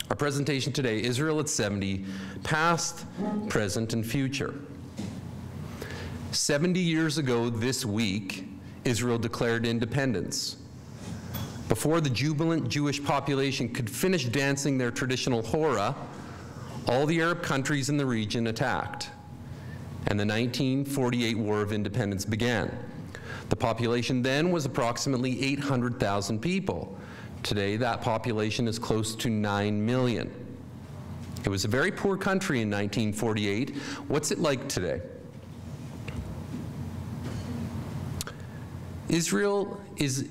Our presentation today, Israel at 70, past, present, and future. 70 years ago this week, Israel declared independence. Before the jubilant Jewish population could finish dancing their traditional hora, all the Arab countries in the region attacked, and the 1948 War of Independence began. The population then was approximately 800,000 people. Today, that population is close to 9 million. It was a very poor country in 1948. What's it like today? Israel is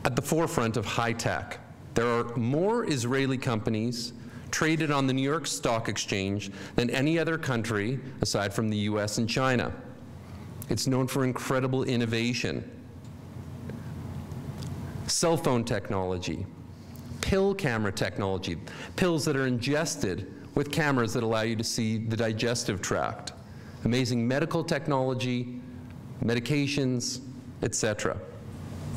at the forefront of high tech. There are more Israeli companies traded on the New York Stock Exchange than any other country aside from the US and China. It's known for incredible innovation. Cell phone technology, pill camera technology, pills that are ingested with cameras that allow you to see the digestive tract, amazing medical technology, medications, etc.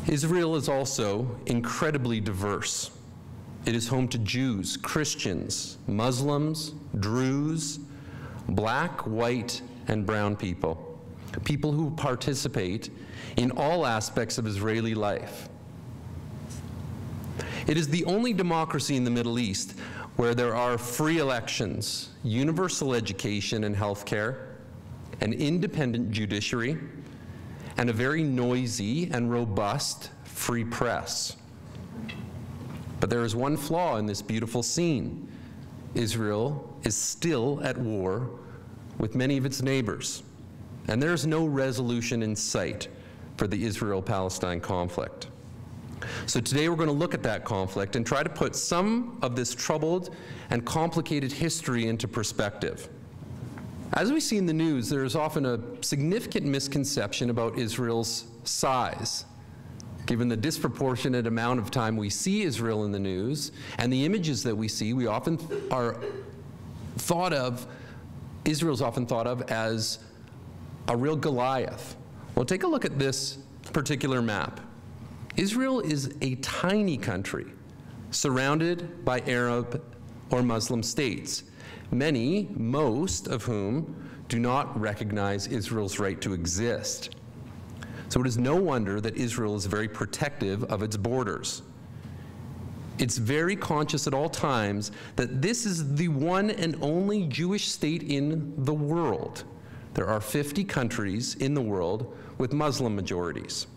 Israel is also incredibly diverse. It is home to Jews, Christians, Muslims, Druze, black, white, and brown people, people who participate in all aspects of Israeli life. It is the only democracy in the Middle East where there are free elections, universal education and health care, an independent judiciary, and a very noisy and robust free press. But there is one flaw in this beautiful scene. Israel is still at war with many of its neighbors, and there is no resolution in sight for the Israel-Palestine conflict. So today we're going to look at that conflict and try to put some of this troubled and complicated history into perspective. As we see in the news, there is often a significant misconception about Israel's size. Given the disproportionate amount of time we see Israel in the news and the images that we see, we often are thought of, Israel's often thought of as a real Goliath. Well, take a look at this particular map. Israel is a tiny country surrounded by Arab or Muslim states, many, most of whom do not recognize Israel's right to exist. So it is no wonder that Israel is very protective of its borders. It's very conscious at all times that this is the one and only Jewish state in the world. There are 50 countries in the world with Muslim majorities.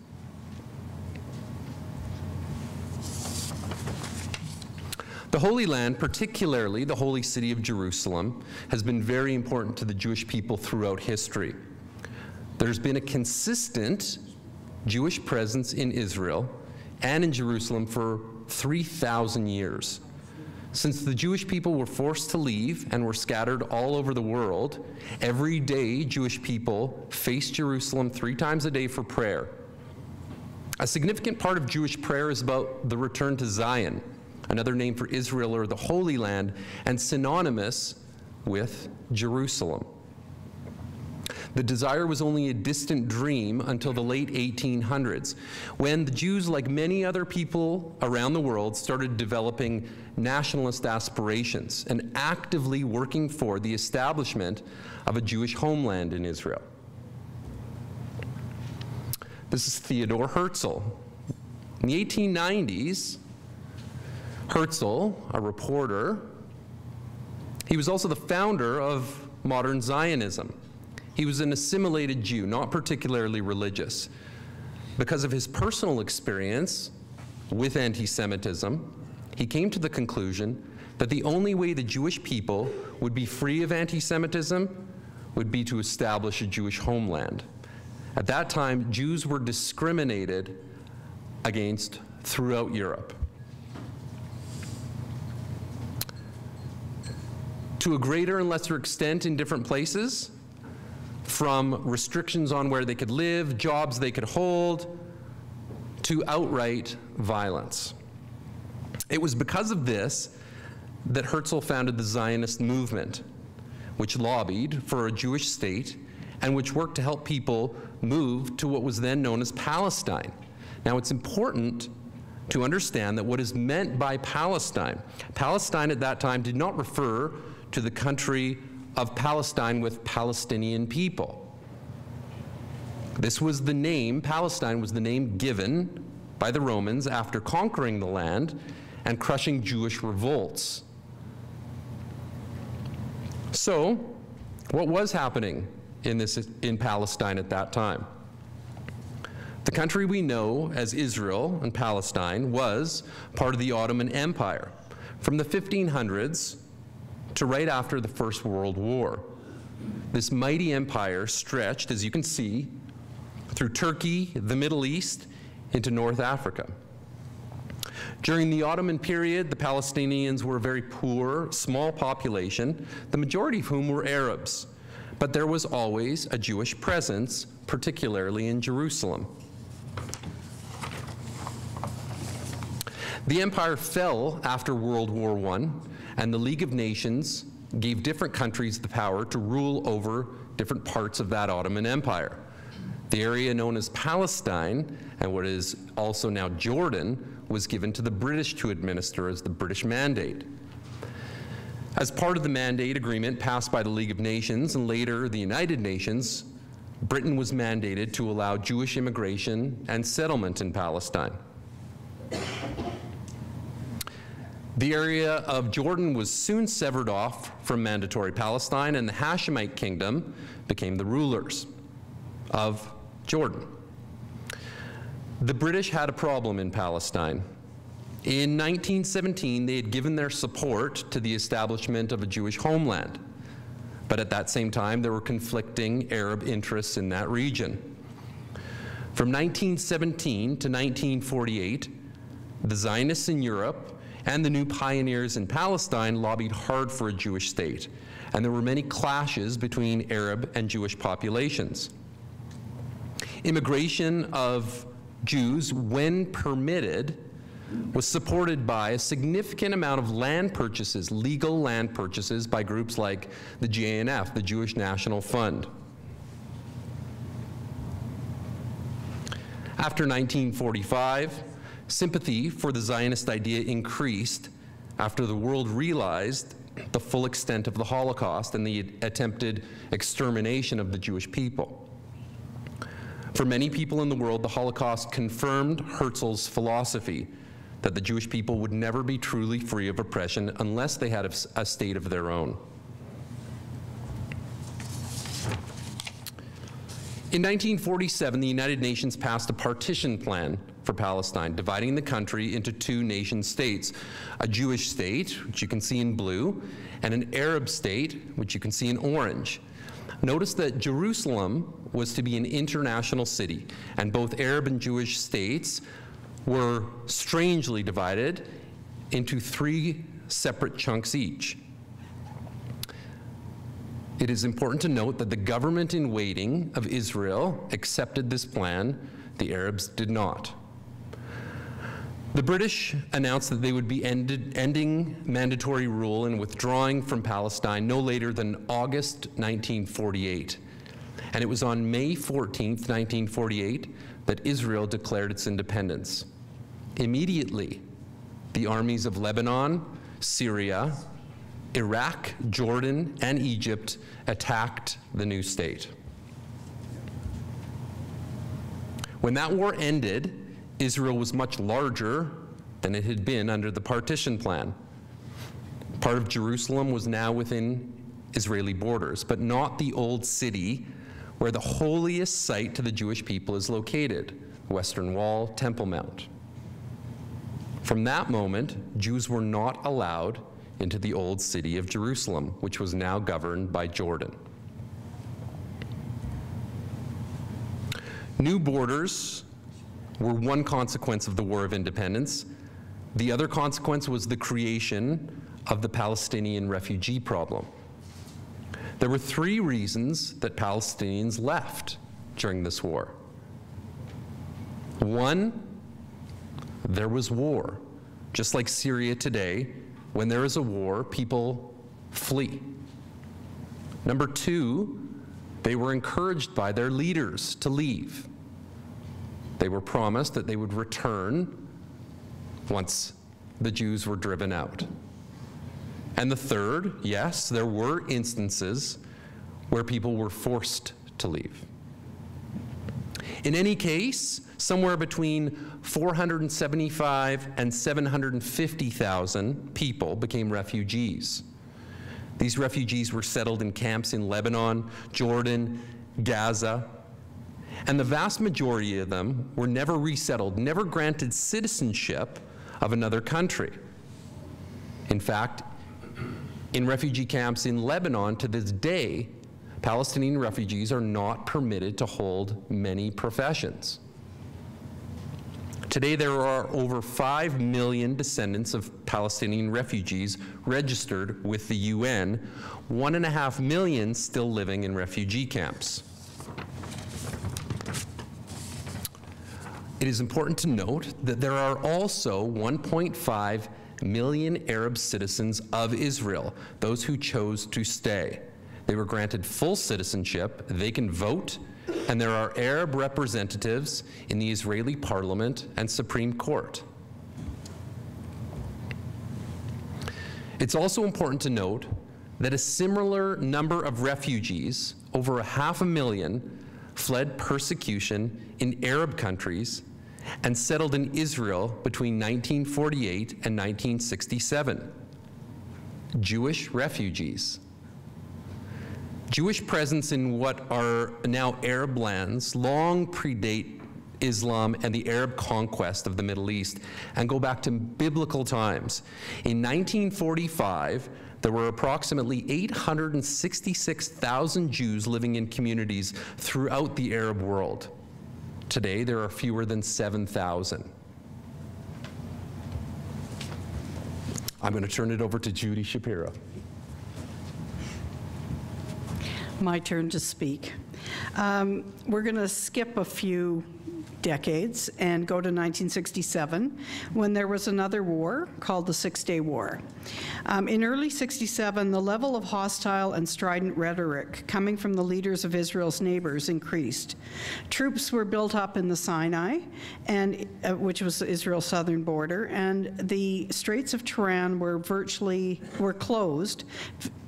The Holy Land, particularly the holy city of Jerusalem, has been very important to the Jewish people throughout history. There's been a consistent Jewish presence in Israel and in Jerusalem for 3,000 years. Since the Jewish people were forced to leave and were scattered all over the world, every day Jewish people face Jerusalem 3 times a day for prayer. A significant part of Jewish prayer is about the return to Zion, another name for Israel or the Holy Land, and synonymous with Jerusalem. The desire was only a distant dream until the late 1800s, when the Jews, like many other people around the world, started developing nationalist aspirations and actively working for the establishment of a Jewish homeland in Israel. This is Theodor Herzl. In the 1890s, Herzl, a reporter, he was also the founder of modern Zionism. He was an assimilated Jew, not particularly religious. Because of his personal experience with anti-Semitism, he came to the conclusion that the only way the Jewish people would be free of anti-Semitism would be to establish a Jewish homeland. At that time, Jews were discriminated against throughout Europe. To a greater and lesser extent in different places, from restrictions on where they could live, jobs they could hold, to outright violence. It was because of this that Herzl founded the Zionist movement, which lobbied for a Jewish state and which worked to help people move to what was then known as Palestine. Now, it's important to understand that what is meant by Palestine, Palestine at that time did not refer to the country of Palestine with Palestinian people. This was the name, Palestine was the name given by the Romans after conquering the land and crushing Jewish revolts. So, what was happening in Palestine at that time? The country we know as Israel and Palestine was part of the Ottoman Empire from the 1500s to right after the First World War. This mighty empire stretched, as you can see, through Turkey, the Middle East, into North Africa. During the Ottoman period, the Palestinians were a very poor, small population, the majority of whom were Arabs. But there was always a Jewish presence, particularly in Jerusalem. The empire fell after World War I, and the League of Nations gave different countries the power to rule over different parts of that Ottoman Empire. The area known as Palestine, and what is also now Jordan, was given to the British to administer as the British Mandate. As part of the Mandate Agreement passed by the League of Nations and later the United Nations, Britain was mandated to allow Jewish immigration and settlement in Palestine. The area of Jordan was soon severed off from mandatory Palestine, and the Hashemite kingdom became the rulers of Jordan. The British had a problem in Palestine. In 1917, they had given their support to the establishment of a Jewish homeland. But at that same time, there were conflicting Arab interests in that region. From 1917 to 1948, the Zionists in Europe and the new pioneers in Palestine lobbied hard for a Jewish state, and there were many clashes between Arab and Jewish populations. Immigration of Jews, when permitted, was supported by a significant amount of land purchases, legal land purchases by groups like the JNF, the Jewish National Fund. After 1945, sympathy for the Zionist idea increased after the world realized the full extent of the Holocaust and the attempted extermination of the Jewish people. For many people in the world, the Holocaust confirmed Herzl's philosophy that the Jewish people would never be truly free of oppression unless they had a state of their own. In 1947, the United Nations passed a partition plan for Palestine, dividing the country into two nation states, a Jewish state, which you can see in blue, and an Arab state, which you can see in orange. Notice that Jerusalem was to be an international city, and both Arab and Jewish states were strangely divided into three separate chunks each. It is important to note that the government in waiting of Israel accepted this plan, the Arabs did not. The British announced that they would be ending mandatory rule and withdrawing from Palestine no later than August 1948. And it was on May 14th, 1948, that Israel declared its independence. Immediately, the armies of Lebanon, Syria, Iraq, Jordan, and Egypt attacked the new state. When that war ended, Israel was much larger than it had been under the partition plan. Part of Jerusalem was now within Israeli borders, but not the old city where the holiest site to the Jewish people is located, Western Wall, Temple Mount. From that moment, Jews were not allowed into the old city of Jerusalem, which was now governed by Jordan. New borders were one consequence of the War of Independence. The other consequence was the creation of the Palestinian refugee problem. There were three reasons that Palestinians left during this war. One, there was war. Just like Syria today, when there is a war, people flee. Number two, they were encouraged by their leaders to leave. They were promised that they would return once the Jews were driven out. And the third, yes, there were instances where people were forced to leave. In any case, somewhere between 475 and 750,000 people became refugees. These refugees were settled in camps in Lebanon, Jordan, Gaza, and the vast majority of them were never resettled, never granted citizenship of another country. In fact, in refugee camps in Lebanon to this day, Palestinian refugees are not permitted to hold many professions. Today, there are over 5 million descendants of Palestinian refugees registered with the UN, 1.5 million still living in refugee camps. It is important to note that there are also 1.5 million Arab citizens of Israel, those who chose to stay. They were granted full citizenship, they can vote, and there are Arab representatives in the Israeli Parliament and Supreme Court. It's also important to note that a similar number of refugees, over 500,000, fled persecution in Arab countries and settled in Israel between 1948 and 1967. Jewish refugees. Jewish presence in what are now Arab lands long predate Islam and the Arab conquest of the Middle East and go back to biblical times. In 1945, there were approximately 866,000 Jews living in communities throughout the Arab world. Today, there are fewer than 7,000. I'm going to turn it over to Judy Shapiro. My turn to speak. We're going to skip a few decades and go to 1967, when there was another war called the Six-Day War. In early 67, the level of hostile and strident rhetoric coming from the leaders of Israel's neighbors increased. Troops were built up in the Sinai, and which was Israel's southern border, and the Straits of Tiran were closed,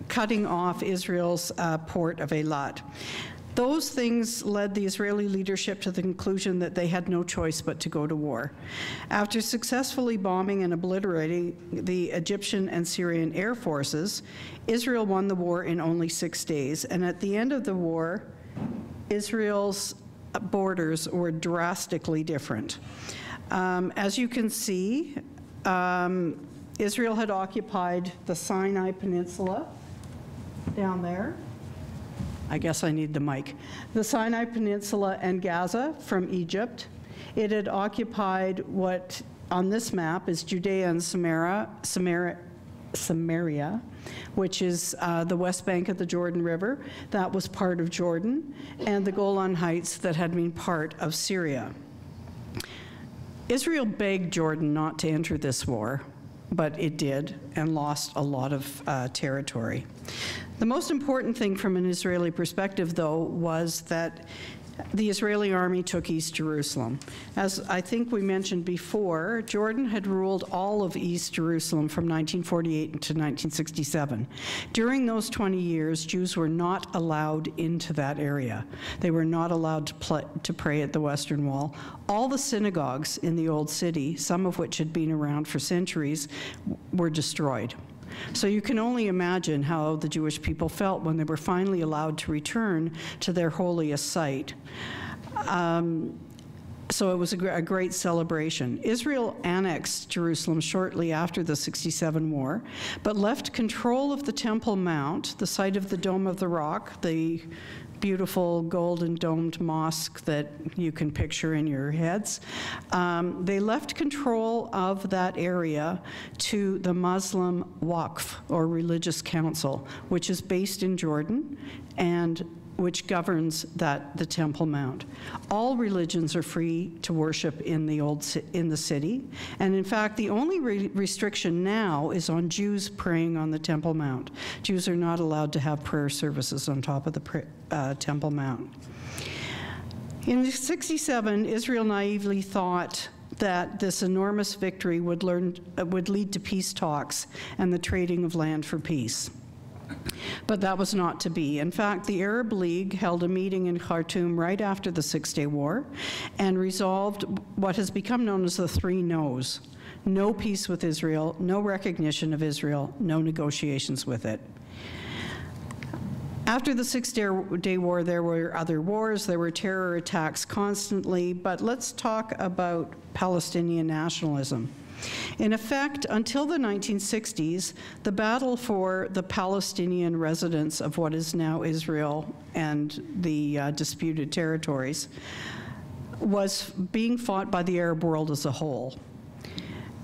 cutting off Israel's port of Eilat. Those things led the Israeli leadership to the conclusion that they had no choice but to go to war. After successfully bombing and obliterating the Egyptian and Syrian air forces, Israel won the war in only 6 days. And at the end of the war, Israel's borders were drastically different. As you can see, Israel had occupied the Sinai Peninsula down there. I guess I need the mic. The Sinai Peninsula and Gaza from Egypt. It had occupied what on this map is Judea and Samaria, which is the west bank of the Jordan River. That was part of Jordan, and the Golan Heights that had been part of Syria. Israel begged Jordan not to enter this war, but it did and lost a lot of territory. The most important thing from an Israeli perspective, though, was that the Israeli army took East Jerusalem. As I think we mentioned before, Jordan had ruled all of East Jerusalem from 1948 to 1967. During those 20 years, Jews were not allowed into that area. They were not allowed to pray at the Western Wall. All the synagogues in the Old City, some of which had been around for centuries, were destroyed. So you can only imagine how the Jewish people felt when they were finally allowed to return to their holiest site. So it was a great celebration. Israel annexed Jerusalem shortly after the '67 war, but left control of the Temple Mount, the site of the Dome of the Rock, the beautiful golden domed mosque that you can picture in your heads. They left control of that area to the Muslim Waqf, or Religious Council, which is based in Jordan and which governs the Temple Mount. All religions are free to worship in the city, and in fact, the only restriction now is on Jews praying on the Temple Mount. Jews are not allowed to have prayer services on top of the Temple Mount. In '67, Israel naively thought that this enormous victory would lead to peace talks and the trading of land for peace. But that was not to be. In fact, the Arab League held a meeting in Khartoum right after the Six-Day War and resolved what has become known as the 3 no's. No peace with Israel, no recognition of Israel, no negotiations with it. After the Six-Day War, there were other wars, there were terror attacks constantly, but let's talk about Palestinian nationalism. In effect, until the 1960s, the battle for the Palestinian residents of what is now Israel and the disputed territories was being fought by the Arab world as a whole.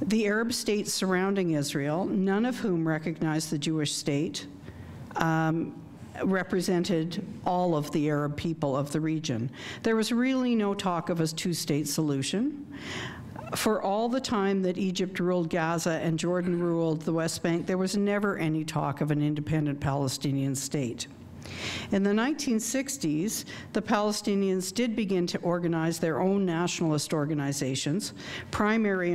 The Arab states surrounding Israel, none of whom recognized the Jewish state, represented all of the Arab people of the region. There was really no talk of a 2-state solution. For all the time that Egypt ruled Gaza and Jordan ruled the West Bank, there was never any talk of an independent Palestinian state. In the 1960s, the Palestinians did begin to organize their own nationalist organizations, Primary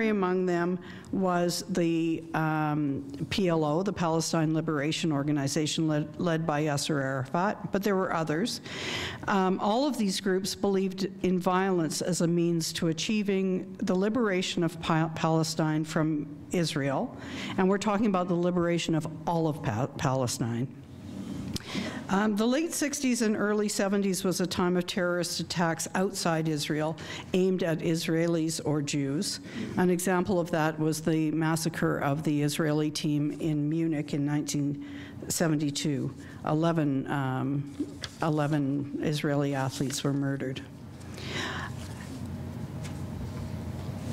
among them was the PLO, the Palestine Liberation Organization, led by Yasser Arafat, but there were others. All of these groups believed in violence as a means to achieving the liberation of Palestine from Israel, and we're talking about the liberation of all of Palestine. The late 60s and early 70s was a time of terrorist attacks outside Israel aimed at Israelis or Jews. An example of that was the massacre of the Israeli team in Munich in 1972. 11 Israeli athletes were murdered.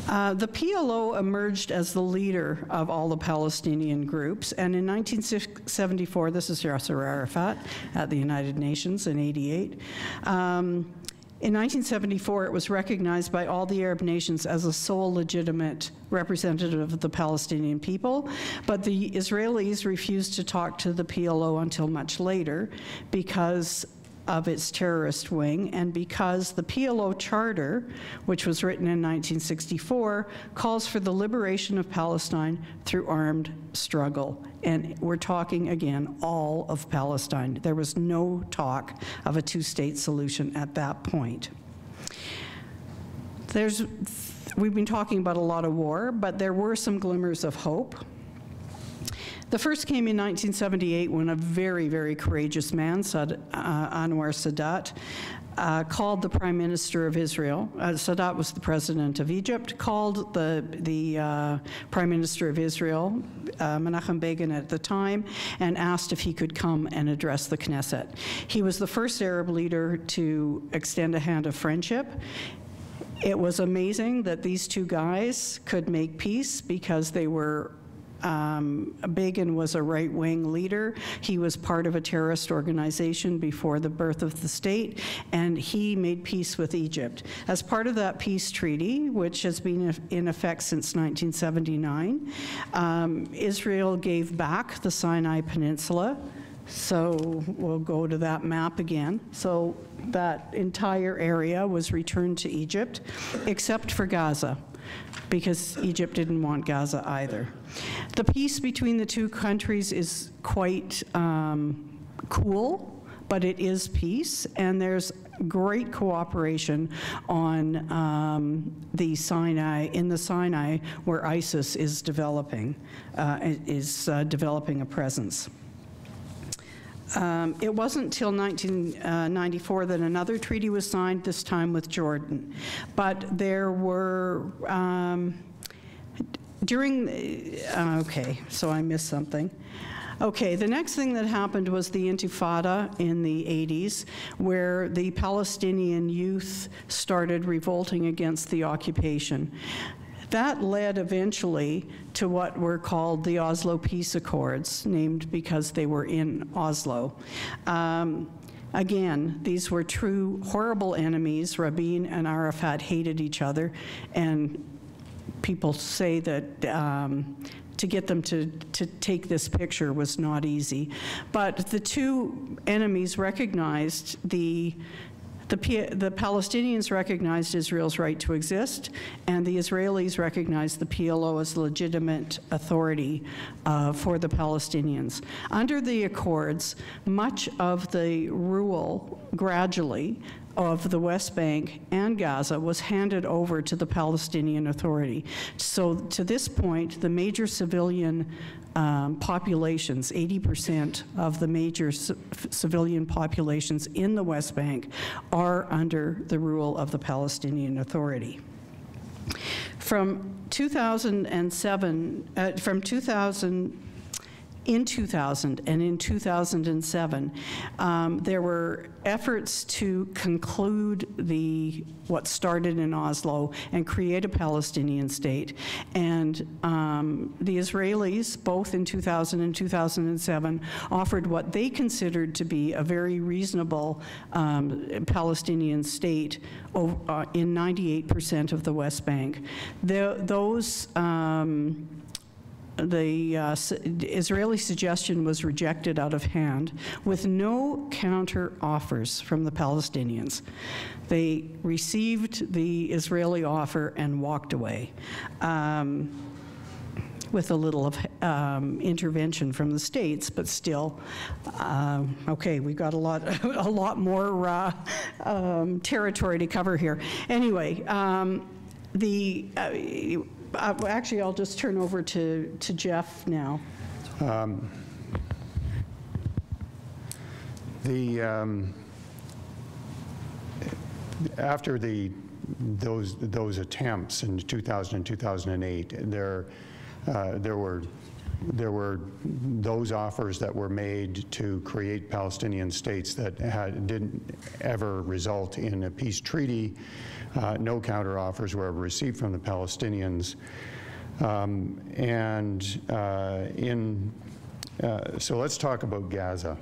The PLO emerged as the leader of all the Palestinian groups, and in 1974, this is Yasser Arafat at the United Nations in '88. In 1974, it was recognized by all the Arab nations as a sole legitimate representative of the Palestinian people, but the Israelis refused to talk to the PLO until much later because of its terrorist wing, and because the PLO charter, which was written in 1964, calls for the liberation of Palestine through armed struggle. And we're talking, again, all of Palestine. There was no talk of a 2-state solution at that point. We've been talking about a lot of war, but there were some glimmers of hope. The first came in 1978 when a very, very courageous man, Anwar Sadat, called the Prime Minister of Israel. Sadat was the President of Egypt, called the Prime Minister of Israel, Menachem Begin at the time, and asked if he could come and address the Knesset. He was the first Arab leader to extend a hand of friendship. It was amazing that these 2 guys could make peace because they were Begin was a right-wing leader. He was part of a terrorist organization before the birth of the state, and he made peace with Egypt. As part of that peace treaty, which has been in effect since 1979, Israel gave back the Sinai Peninsula. So we'll go to that map again. So that entire area was returned to Egypt, except for Gaza, because Egypt didn't want Gaza either. The peace between the 2 countries is quite cool, but it is peace, and there's great cooperation on the Sinai, where ISIS is developing a presence. It wasn't until 1994 that another treaty was signed, this time with Jordan. But there were, okay, so I missed something. Okay, the next thing that happened was the Intifada in the 80s, where the Palestinian youth started revolting against the occupation. That led eventually to what were called the Oslo Peace Accords, named because they were in Oslo. Again, these were true horrible enemies. Rabin and Arafat hated each other, and people say that to get them to take this picture was not easy. But the 2 enemies recognized the The Palestinians recognized Israel's right to exist, and the Israelis recognized the PLO as legitimate authority for the Palestinians. Under the Accords, much of the rule, gradually, of the West Bank and Gaza was handed over to the Palestinian Authority. So to this point, the major civilian populations, 80% of the major civilian populations in the West Bank are under the rule of the Palestinian Authority. From 2007, in 2000 and in 2007, there were efforts to conclude what started in Oslo and create a Palestinian state. And the Israelis, both in 2000 and 2007, offered what they considered to be a very reasonable Palestinian state in 98% of the West Bank. The Israeli suggestion was rejected out of hand with no counter offers from the Palestinians. They received the Israeli offer and walked away with a little of intervention from the states, but still, okay, we got a lot more territory to cover here. Anyway, actually, I'll just turn over to Jeff now. After those attempts in 2000 and 2008, there were those offers that were made to create Palestinian states that didn't ever result in a peace treaty. No counteroffers were ever received from the Palestinians. So let's talk about Gaza.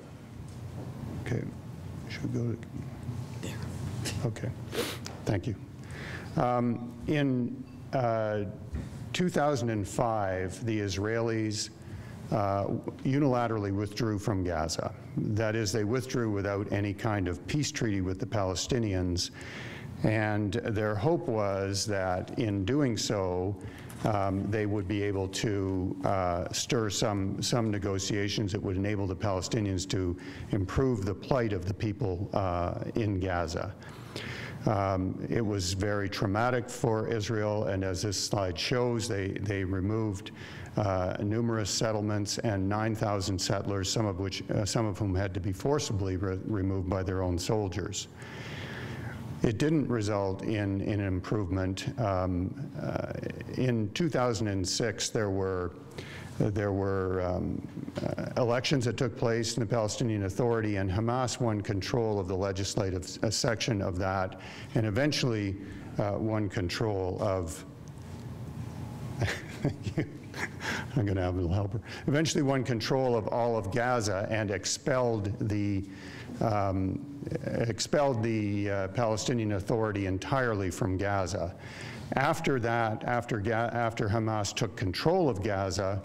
Okay, should we go to there? Okay, thank you. In 2005, the Israelis unilaterally withdrew from Gaza. That is, they withdrew without any kind of peace treaty with the Palestinians. And their hope was that in doing so, they would be able to stir some negotiations that would enable the Palestinians to improve the plight of the people in Gaza. It was very traumatic for Israel, and as this slide shows, they removed numerous settlements and 9,000 settlers, some of whom had to be forcibly removed by their own soldiers. It didn't result in an improvement. In 2006, there were elections that took place in the Palestinian Authority, and Hamas won control of the legislative section of that, and eventually won control of. I'm going to have a little helper. Eventually won control of all of Gaza and expelled the Palestinian Authority entirely from Gaza. After that, after Hamas took control of Gaza,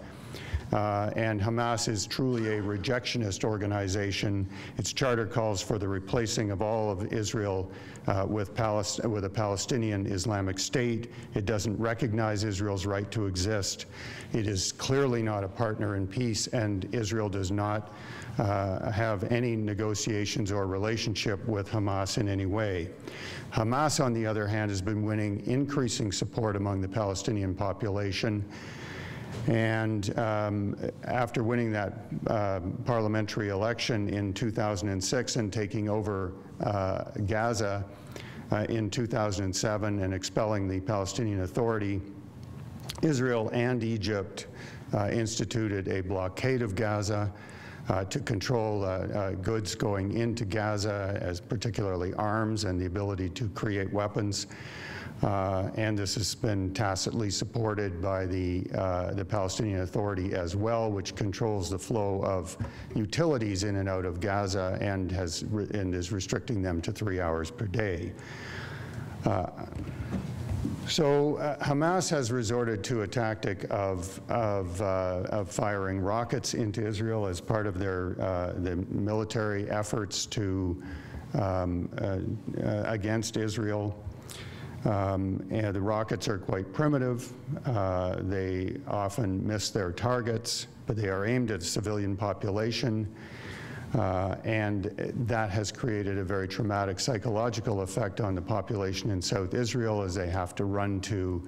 and Hamas is truly a rejectionist organization. Its charter calls for the replacing of all of Israel with a Palestinian Islamic State. It doesn't recognize Israel's right to exist. It is clearly not a partner in peace, and Israel does not have any negotiations or relationship with Hamas in any way. Hamas, on the other hand, has been winning increasing support among the Palestinian population. And after winning that parliamentary election in 2006 and taking over Gaza in 2007 and expelling the Palestinian Authority, Israel and Egypt instituted a blockade of Gaza to control goods going into Gaza, as particularly arms and the ability to create weapons. And this has been tacitly supported by the Palestinian Authority as well, which controls the flow of utilities in and out of Gaza and is restricting them to 3 hours per day. So Hamas has resorted to a tactic of firing rockets into Israel as part of their military efforts to against Israel. And the rockets are quite primitive. They often miss their targets, but they are aimed at the civilian population. And that has created a very traumatic psychological effect on the population in South Israel, as they have to run to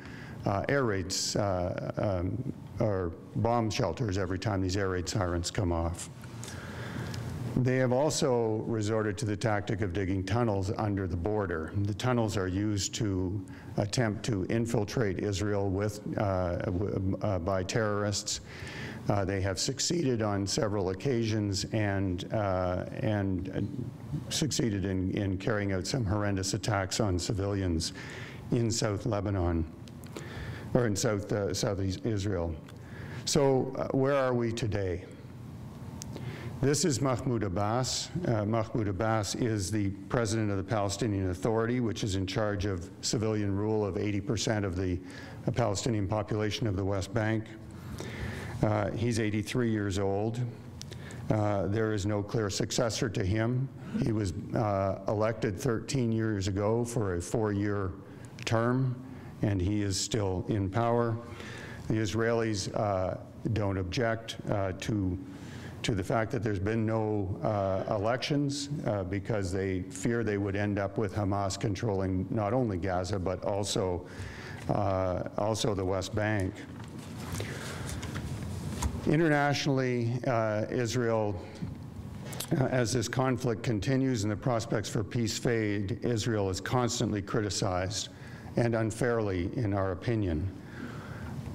air raids or bomb shelters every time these air raid sirens come off. They have also resorted to the tactic of digging tunnels under the border. The tunnels are used to attempt to infiltrate Israel by terrorists. They have succeeded on several occasions and succeeded in carrying out some horrendous attacks on civilians in South Lebanon, or in southeast Israel. So where are we today? This is Mahmoud Abbas. Mahmoud Abbas is the president of the Palestinian Authority, which is in charge of civilian rule of 80% of the Palestinian population of the West Bank. He's 83 years old. There is no clear successor to him. He was elected 13 years ago for a 4-year term, and he is still in power. The Israelis don't object to the fact that there's been no elections because they fear they would end up with Hamas controlling not only Gaza, but also the West Bank. Internationally, Israel, as this conflict continues and the prospects for peace fade, Israel is constantly criticized, and unfairly, in our opinion.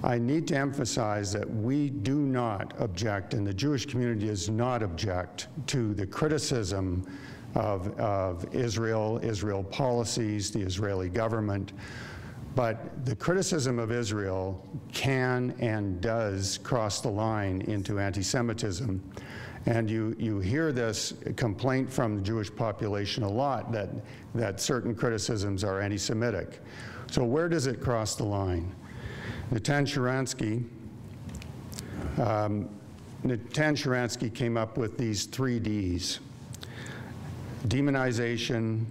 I need to emphasize that we do not object, and the Jewish community does not object, to the criticism of Israel policies, the Israeli government. But the criticism of Israel can and does cross the line into anti-Semitism. And you hear this complaint from the Jewish population a lot, that certain criticisms are anti-Semitic. So where does it cross the line? Natan Sharansky came up with these 3 Ds: demonization,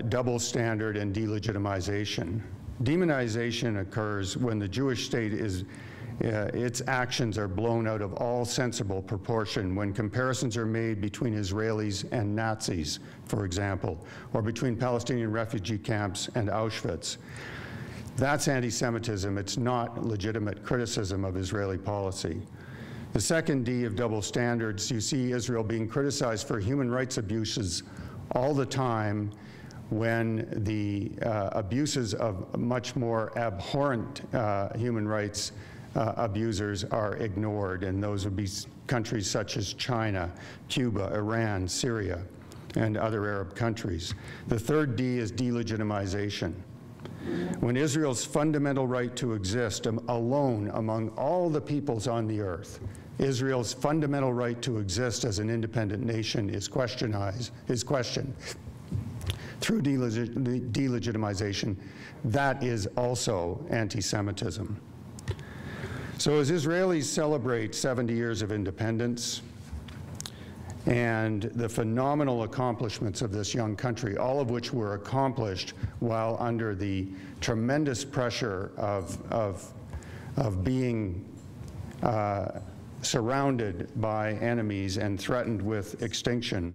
double standard, and delegitimization. Demonization occurs when the Jewish state its actions are blown out of all sensible proportion, when comparisons are made between Israelis and Nazis, for example, or between Palestinian refugee camps and Auschwitz. That's anti-Semitism. It's not legitimate criticism of Israeli policy. The second D of double standards, you see Israel being criticized for human rights abuses all the time, when the abuses of much more abhorrent human rights abusers are ignored, and those would be countries such as China, Cuba, Iran, Syria, and other Arab countries. The third D is delegitimization. When Israel's fundamental right to exist alone among all the peoples on the earth, Israel's fundamental right to exist as an independent nation is questioned through delegitimization, that is also anti-Semitism. So as Israelis celebrate 70 years of independence and the phenomenal accomplishments of this young country, all of which were accomplished while under the tremendous pressure of being surrounded by enemies and threatened with extinction.